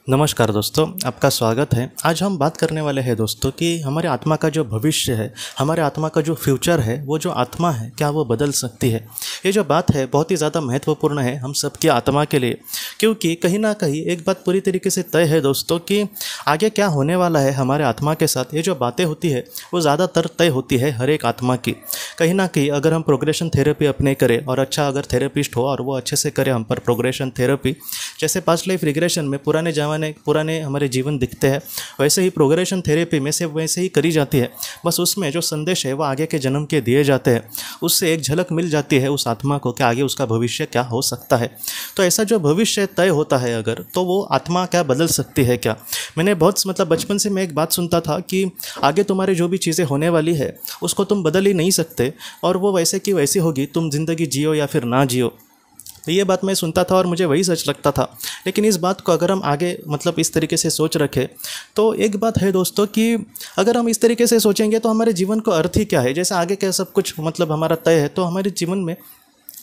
नमस्कार दोस्तों, आपका स्वागत है। आज हम बात करने वाले हैं दोस्तों कि हमारे आत्मा का जो भविष्य है, हमारे आत्मा का जो फ्यूचर है, वो जो आत्मा है क्या वो बदल सकती है। ये जो बात है बहुत ही ज़्यादा महत्वपूर्ण है हम सबकी आत्मा के लिए, क्योंकि कहीं ना कहीं एक बात पूरी तरीके से तय है दोस्तों कि आगे क्या होने वाला है हमारे आत्मा के साथ। ये जो बातें होती है वो ज़्यादातर तय होती है हर एक आत्मा की। कहीं ना कहीं अगर हम प्रोग्रेशन थेरेपी अपने करें और अच्छा अगर थेरेपिस्ट हो और वो अच्छे से करे हम पर प्रोग्रेशन थेरेपी, जैसे पास्ट लाइफ रिग्रेशन में पुराने हमारे जीवन दिखते हैं, वैसे ही प्रोग्रेशन थेरेपी में से वैसे ही करी जाती है। बस उसमें जो संदेश है वो आगे के जन्म के दिए जाते हैं, उससे एक झलक मिल जाती है उस आत्मा को कि आगे उसका भविष्य क्या हो सकता है। तो ऐसा जो भविष्य तय होता है अगर, तो वो आत्मा क्या बदल सकती है क्या। मैंने बहुत बचपन से मैं एक बात सुनता था कि आगे तुम्हारे जो भी चीज़ें होने वाली है उसको तुम बदल ही नहीं सकते और वो वैसे की वैसी होगी, तुम ज़िंदगी जियो या फिर ना जियो। तो ये बात मैं सुनता था और मुझे वही सच लगता था। लेकिन इस बात को अगर हम आगे इस तरीके से सोच रखें तो एक बात है दोस्तों कि अगर हम इस तरीके से सोचेंगे तो हमारे जीवन को अर्थ ही क्या है। जैसे आगे क्या सब कुछ हमारा तय है, तो हमारे जीवन में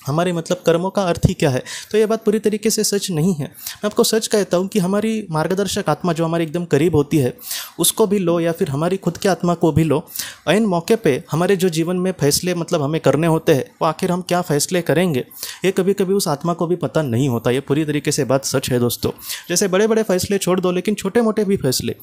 हमारे कर्मों का अर्थ ही क्या है। तो ये बात पूरी तरीके से सच नहीं है। मैं आपको सच कहता हूँ कि हमारी मार्गदर्शक आत्मा जो हमारे एकदम करीब होती है उसको भी लो या फिर हमारी खुद की आत्मा को भी लो, ऐन मौके पे हमारे जो जीवन में फैसले हमें करने होते हैं वो आखिर हम क्या फैसले करेंगे ये कभी कभी उस आत्मा को भी पता नहीं होता। ये पूरी तरीके से बात सच है दोस्तों। जैसे बड़े बड़े फैसले छोड़ दो, लेकिन छोटे मोटे भी फैसले,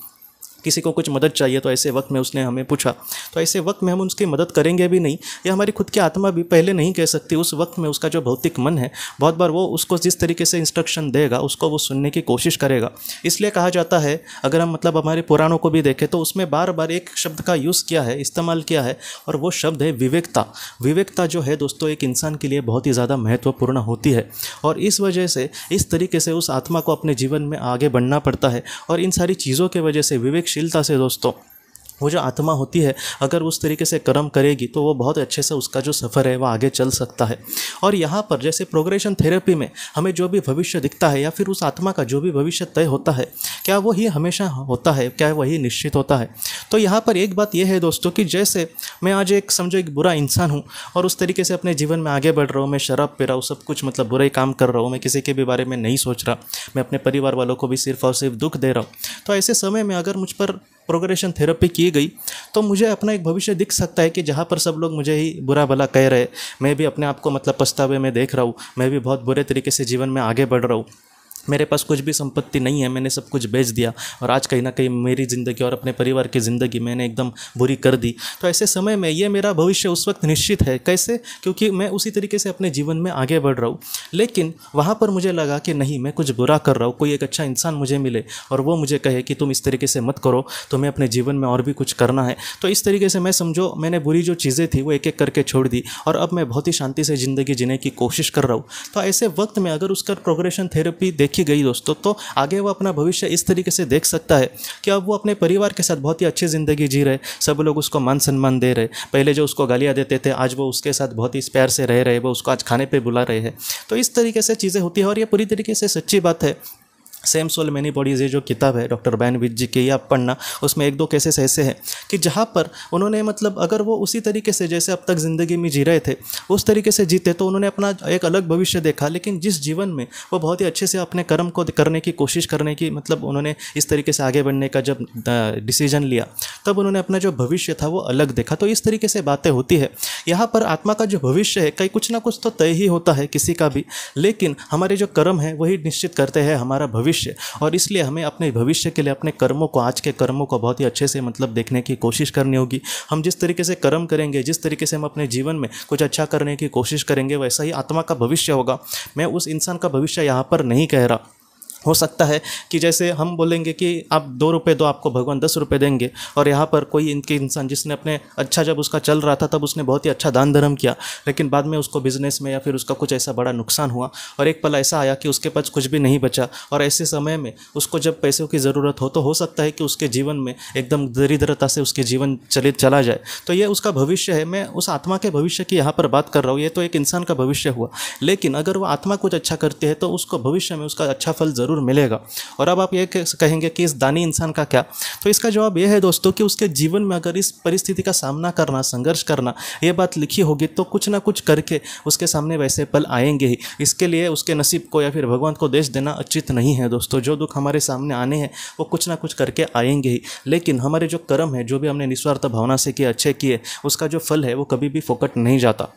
किसी को कुछ मदद चाहिए तो ऐसे वक्त में उसने हमें पूछा, तो ऐसे वक्त में हम उसकी मदद करेंगे भी नहीं। ये हमारी खुद की आत्मा भी पहले नहीं कह सकती। उस वक्त में उसका जो भौतिक मन है बहुत बार वो उसको जिस तरीके से इंस्ट्रक्शन देगा उसको वो सुनने की कोशिश करेगा। इसलिए कहा जाता है, अगर हम हमारे पुराणों को भी देखें तो उसमें बार बार एक शब्द का यूज़ किया है, इस्तेमाल किया है, और वो शब्द है विवेकता। विवेकता जो है दोस्तों एक इंसान के लिए बहुत ही ज़्यादा महत्वपूर्ण होती है और इस वजह से इस तरीके से उस आत्मा को अपने जीवन में आगे बढ़ना पड़ता है। और इन सारी चीज़ों के वजह से विवेकशीलता से दोस्तों वो जो आत्मा होती है अगर उस तरीके से कर्म करेगी तो वो बहुत अच्छे से उसका जो सफ़र है वो आगे चल सकता है। और यहाँ पर जैसे प्रोग्रेशन थेरेपी में हमें जो भी भविष्य दिखता है या फिर उस आत्मा का जो भी भविष्य तय होता है, क्या वो ही हमेशा होता है, क्या वही निश्चित होता है। तो यहाँ पर एक बात यह है दोस्तों कि जैसे मैं आज एक बुरा इंसान हूँ और उस तरीके से अपने जीवन में आगे बढ़ रहा हूँ, मैं शराब पी रहा हूँ, सब कुछ बुरे काम कर रहा हूँ, मैं किसी के भी बारे में नहीं सोच रहा, मैं अपने परिवार वालों को भी सिर्फ और सिर्फ दुख दे रहा हूँ। तो ऐसे समय में अगर मुझ पर प्रोग्रेशन थेरेपी की गई तो मुझे अपना एक भविष्य दिख सकता है कि जहाँ पर सब लोग मुझे ही बुरा भला कह रहे, मैं भी अपने आप को पछतावे में देख रहा हूँ, मैं भी बहुत बुरे तरीके से जीवन में आगे बढ़ रहा हूँ, मेरे पास कुछ भी संपत्ति नहीं है, मैंने सब कुछ बेच दिया और आज कहीं ना कहीं मेरी ज़िंदगी और अपने परिवार की ज़िंदगी मैंने एकदम बुरी कर दी। तो ऐसे समय में ये मेरा भविष्य उस वक्त निश्चित है। कैसे? क्योंकि मैं उसी तरीके से अपने जीवन में आगे बढ़ रहा हूँ। लेकिन वहाँ पर मुझे लगा कि नहीं, मैं कुछ बुरा कर रहा हूँ, कोई एक अच्छा इंसान मुझे मिले और वो मुझे कहे कि तुम इस तरीके से मत करो, तुम्हें अपने जीवन में और भी कुछ करना है। तो इस तरीके से मैं समझो मैंने बुरी जो चीज़ें थी वो एक एक करके छोड़ दी और अब मैं बहुत ही शांति से ज़िंदगी जीने की कोशिश कर रहा हूँ। तो ऐसे वक्त में अगर उसका प्रोग्रेशन थेरेपी देखी गई दोस्तों तो आगे वो अपना भविष्य इस तरीके से देख सकता है कि अब वो अपने परिवार के साथ बहुत ही अच्छी ज़िंदगी जी रहे, सब लोग उसको मान सम्मान दे रहे, पहले जो उसको गालियाँ देते थे आज वो उसके साथ बहुत ही प्यार से रह रहे, वो उसको आज खाने पे बुला रहे हैं। तो इस तरीके से चीज़ें होती है और ये पूरी तरीके से सच्ची बात है। सेम सोल मैनी बॉडीज़ ये जो किताब है डॉक्टर बैन विज जी की, ये आप पढ़ना, उसमें एक दो केसेस ऐसे हैं कि जहाँ पर उन्होंने अगर वो उसी तरीके से जैसे अब तक ज़िंदगी में जी रहे थे उस तरीके से जीते तो उन्होंने अपना एक अलग भविष्य देखा। लेकिन जिस जीवन में वो बहुत ही अच्छे से अपने कर्म को करने की कोशिश करने की उन्होंने इस तरीके से आगे बढ़ने का जब डिसीजन लिया तब उन्होंने अपना जो भविष्य था वो अलग देखा। तो इस तरीके से बातें होती है। यहाँ पर आत्मा का जो भविष्य है कहीं कुछ ना कुछ तो तय ही होता है किसी का भी, लेकिन हमारे जो कर्म है वही निश्चित करते हैं हमारा भविष्य। और इसलिए हमें अपने भविष्य के लिए अपने कर्मों को, आज के कर्मों को बहुत ही अच्छे से देखने की कोशिश करनी होगी। हम जिस तरीके से कर्म करेंगे, जिस तरीके से हम अपने जीवन में कुछ अच्छा करने की कोशिश करेंगे, वैसा ही आत्मा का भविष्य होगा। मैं उस इंसान का भविष्य यहाँ पर नहीं कह रहा। हो सकता है कि जैसे हम बोलेंगे कि आप 2 रुपये दो, आपको भगवान 10 रुपये देंगे, और यहाँ पर कोई इनके इंसान जिसने अपने अच्छा जब उसका चल रहा था तब उसने बहुत ही अच्छा दान धर्म किया, लेकिन बाद में उसको बिजनेस में या फिर उसका कुछ ऐसा बड़ा नुकसान हुआ और एक पल ऐसा आया कि उसके पास कुछ भी नहीं बचा और ऐसे समय में उसको जब पैसों की ज़रूरत हो तो हो सकता है कि उसके जीवन में एकदम दरिद्रता से उसके जीवन चला जाए। तो ये उसका भविष्य है। मैं उस आत्मा के भविष्य की यहाँ पर बात कर रहा हूँ। ये तो एक इंसान का भविष्य हुआ, लेकिन अगर वो आत्मा कुछ अच्छा करती है तो उसको भविष्य में उसका अच्छा फल जरूर ज़रूर मिलेगा। और अब आप ये कहेंगे कि इस दानी इंसान का क्या, तो इसका जवाब ये है दोस्तों कि उसके जीवन में अगर इस परिस्थिति का सामना करना, संघर्ष करना, ये बात लिखी होगी तो कुछ ना कुछ करके उसके सामने वैसे पल आएंगे ही। इसके लिए उसके नसीब को या फिर भगवान को दोष देना उचित नहीं है दोस्तों। जो दुख हमारे सामने आने हैं वो कुछ ना कुछ करके आएंगे ही, लेकिन हमारे जो कर्म है, जो भी हमने निस्वार्थ भावना से किए, अच्छे किए, उसका जो फल है वो कभी भी फोकट नहीं जाता।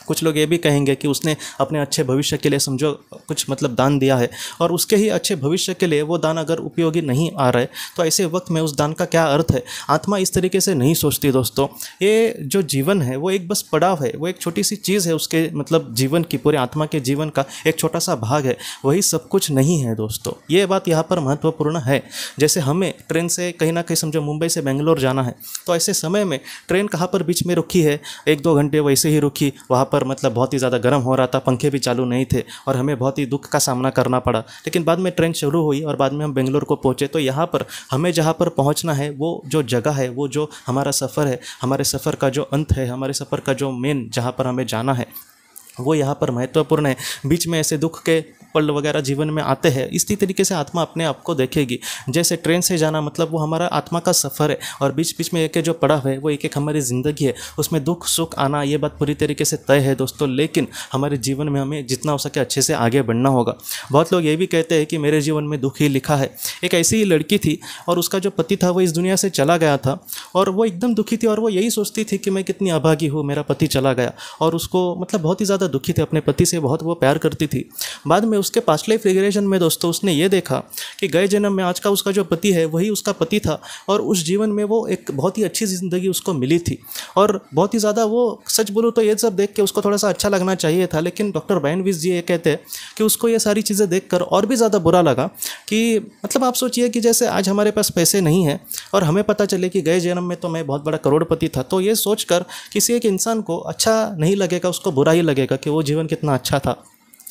कुछ लोग ये भी कहेंगे कि उसने अपने अच्छे भविष्य के लिए समझो कुछ मतलब दान दिया है और उसके ही अच्छे भविष्य के लिए वो दान अगर उपयोगी नहीं आ रहा है तो ऐसे वक्त में उस दान का क्या अर्थ है। आत्मा इस तरीके से नहीं सोचती दोस्तों। ये जो जीवन है वो एक बस पड़ाव है, वो एक छोटी सी चीज़ है उसके मतलब जीवन की, पूरे आत्मा के जीवन का एक छोटा सा भाग है, वही सब कुछ नहीं है दोस्तों। ये बात यहाँ पर महत्वपूर्ण है। जैसे हमें ट्रेन से कहीं ना कहीं समझो मुंबई से बेंगलोर जाना है, तो ऐसे समय में ट्रेन कहाँ पर बीच में रुकी है, 1-2 घंटे वैसे ही रुकी, वहाँ पर मतलब बहुत ही ज़्यादा गर्म हो रहा था, पंखे भी चालू नहीं थे और हमें बहुत ही दुख का सामना करना पड़ा। लेकिन बाद में ट्रेन शुरू हुई और बाद में हम बेंगलोर को पहुँचे। तो यहाँ पर हमें जहाँ पर पहुँचना है वो जो जगह है, वो जो हमारा सफ़र है, हमारे सफ़र का जो अंत है, हमारे सफ़र का जो मेन जहाँ पर हमें जाना है वो यहाँ पर महत्वपूर्ण है। बीच में ऐसे दुख के पल वगैरह जीवन में आते हैं, इसी तरीके से आत्मा अपने आप को देखेगी। जैसे ट्रेन से जाना मतलब वो हमारा आत्मा का सफ़र है और बीच बीच में एक जो पड़ाव है वो एक एक हमारी ज़िंदगी है, उसमें दुख सुख आना ये बात पूरी तरीके से तय है दोस्तों। लेकिन हमारे जीवन में हमें जितना हो सके अच्छे से आगे बढ़ना होगा। बहुत लोग ये भी कहते हैं कि मेरे जीवन में दुख ही लिखा है। एक ऐसी ही लड़की थी और उसका जो पति था वो इस दुनिया से चला गया था और वो एकदम दुखी थी और वो यही सोचती थी कि मैं कितनी अभागी हूँ, मेरा पति चला गया। और उसको मतलब बहुत ही ज़्यादा दुखी थे, अपने पति से बहुत वो प्यार करती थी। बाद में उसके पास्ट लाइफ रिग्रेशन में दोस्तों उसने ये देखा कि गए जन्म में आज का उसका जो पति है वही उसका पति था और उस जीवन में वो एक बहुत ही अच्छी ज़िंदगी उसको मिली थी और बहुत ही ज़्यादा वो, सच बोलूँ तो ये सब देख के उसको थोड़ा सा अच्छा लगना चाहिए था। लेकिन डॉक्टर ब्रायन विस जी ये कहते हैं कि उसको ये सारी चीज़ें देखकर और भी ज़्यादा बुरा लगा कि मतलब आप सोचिए कि जैसे आज हमारे पास पैसे नहीं हैं और हमें पता चले कि गए जन्म में तो मैं बहुत बड़ा करोड़पति था, तो ये सोचकर किसी एक इंसान को अच्छा नहीं लगेगा, उसको बुरा ही लगेगा कि वो जीवन कितना अच्छा था।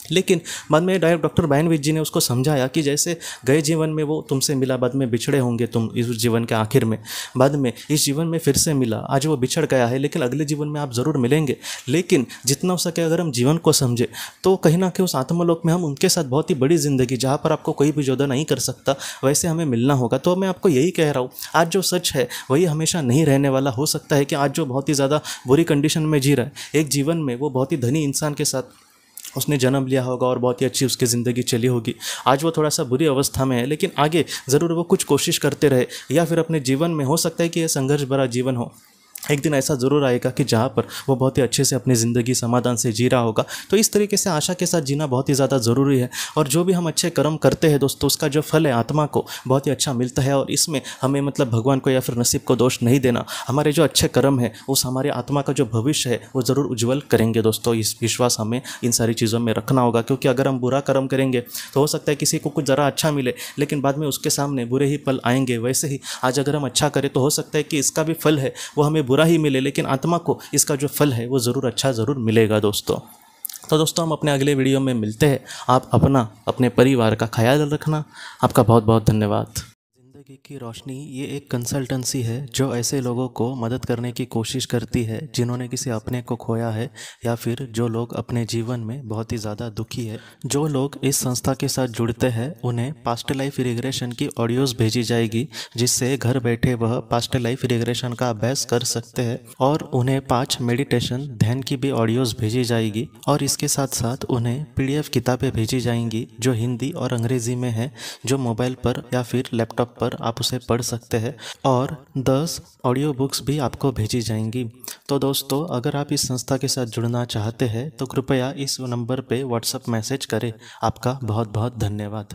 लेकिन बाद में डायरेक्ट डॉक्टर ब्रायन विस जी ने उसको समझाया कि जैसे गए जीवन में वो तुमसे मिला, बाद में बिछड़े होंगे तुम इस जीवन के आखिर में, बाद में इस जीवन में फिर से मिला, आज वो बिछड़ गया है लेकिन अगले जीवन में आप ज़रूर मिलेंगे। लेकिन जितना हो सके अगर हम जीवन को समझे तो कहीं ना कहीं उस आत्मलोक में हम उनके साथ बहुत ही बड़ी ज़िंदगी, जहाँ पर आपको कोई भी जुदा नहीं कर सकता, वैसे हमें मिलना होगा। तो मैं आपको यही कह रहा हूँ, आज जो सच है वही हमेशा नहीं रहने वाला। हो सकता है कि आज जो बहुत ही ज़्यादा बुरी कंडीशन में जी रहा है, एक जीवन में वो बहुत ही धनी इंसान के साथ उसने जन्म लिया होगा और बहुत ही अच्छी उसकी ज़िंदगी चली होगी। आज वो थोड़ा सा बुरी अवस्था में है लेकिन आगे ज़रूर वो कुछ कोशिश करते रहे, या फिर अपने जीवन में हो सकता है कि यह संघर्ष भरा जीवन हो, एक दिन ऐसा ज़रूर आएगा कि जहाँ पर वो बहुत ही अच्छे से अपनी ज़िंदगी समाधान से जी रहा होगा। तो इस तरीके से आशा के साथ जीना बहुत ही ज़्यादा ज़रूरी है। और जो भी हम अच्छे कर्म करते हैं दोस्तों, उसका जो फल है आत्मा को बहुत ही अच्छा मिलता है। और इसमें हमें मतलब भगवान को या फिर नसीब को दोष नहीं देना। हमारे जो अच्छे कर्म है उस हमारे आत्मा का जो भविष्य है वो ज़रूर उज्जवल करेंगे दोस्तों। इस विश्वास हमें इन सारी चीज़ों में रखना होगा, क्योंकि अगर हम बुरा कर्म करेंगे तो हो सकता है किसी को कुछ ज़रा अच्छा मिले लेकिन बाद में उसके सामने बुरे ही पल आएंगे। वैसे ही आज अगर हम अच्छा करें तो हो सकता है कि इसका भी फल है वो हमें बुरा ही मिले, लेकिन आत्मा को इसका जो फल है वो ज़रूर अच्छा ज़रूर मिलेगा दोस्तों। तो दोस्तों हम अपने अगले वीडियो में मिलते हैं। आप अपना अपने परिवार का ख्याल रखना। आपका बहुत बहुत धन्यवाद। ज़िंदगी की रोशनी ये एक कंसल्टेंसी है जो ऐसे लोगों को मदद करने की कोशिश करती है जिन्होंने किसी अपने को खोया है, या फिर जो लोग अपने जीवन में बहुत ही ज़्यादा दुखी है। जो लोग इस संस्था के साथ जुड़ते हैं उन्हें पास्ट लाइफ रिग्रेशन की ऑडियोज़ भेजी जाएगी, जिससे घर बैठे वह पास्ट लाइफ रिग्रेशन का अभ्यास कर सकते हैं। और उन्हें 5 मेडिटेशन ध्यान की भी ऑडियोज़ भेजी जाएगी। और इसके साथ साथ उन्हें PDF किताबें भेजी जाएंगी जो हिंदी और अंग्रेज़ी में है, जो मोबाइल पर या फिर लैपटॉप पर आप उसे पढ़ सकते हैं। और 10 ऑडियो बुक्स भी आपको भेजी जाएंगी। तो दोस्तों अगर आप इस संस्था के साथ जुड़ना चाहते हैं तो कृपया इस नंबर पे व्हाट्सएप मैसेज करें। आपका बहुत बहुत धन्यवाद।